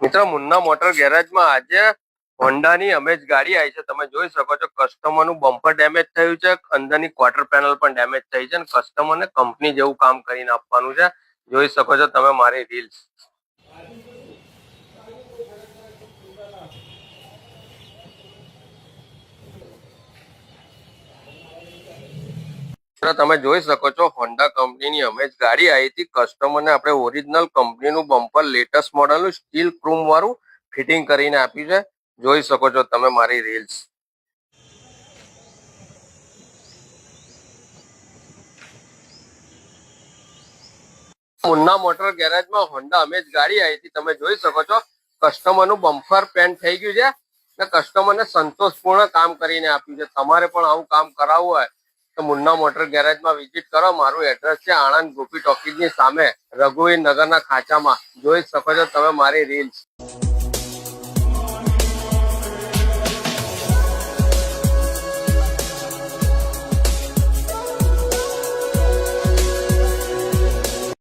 મિત્રો મુન્ના મોટર ગેરેજમાં આજે હોન્ડાની અમેજ ગાડી આવી છે. તમે જોઈ શકો છો કસ્ટમરનું બમ્પર ડેમેજ થયું છે, અંદરની ક્વાર્ટર પેનલ પણ ડેમેજ થઈ છે અને કસ્ટમરને કંપની જેવું કામ કરીને આપવાનું છે. જોઈ શકો છો તમે મારી રીલ્સ. તમે જોઈ શકો છો હોન્ડા કંપનીની અમેજ ગાડી આવી હતી. કસ્ટમરને આપણે ઓરિજિનલ કંપનીનું બમ્પર લેટેસ્ટ મોડલનું સ્ટીલ ક્રોમ વાળું ફિટિંગ કરીને આપ્યું છે. જોઈ શકો છો તમે મારી reels. Munna motor ગેરેજમાં Honda Amaze ગાડી આવી હતી. તમે જોઈ શકો છો કસ્ટમરનું બમ્પર પેન્ટ થઈ ગયું છે અને કસ્ટમરને સંતોષપૂર્ણ કામ કરીને આપ્યું છે. તમારે પણ આવું કામ કરાવવું હોય તો મુન્ના મોટર ગેરેજમાં વિઝિટ કરો. મારું એડ્રેસ છે આણંદ ગોપી ટોકીઝની સામે રઘુવીર નગરના ખાંચામાં. જોઈ શકો છો તમે મારી રીલ્સ.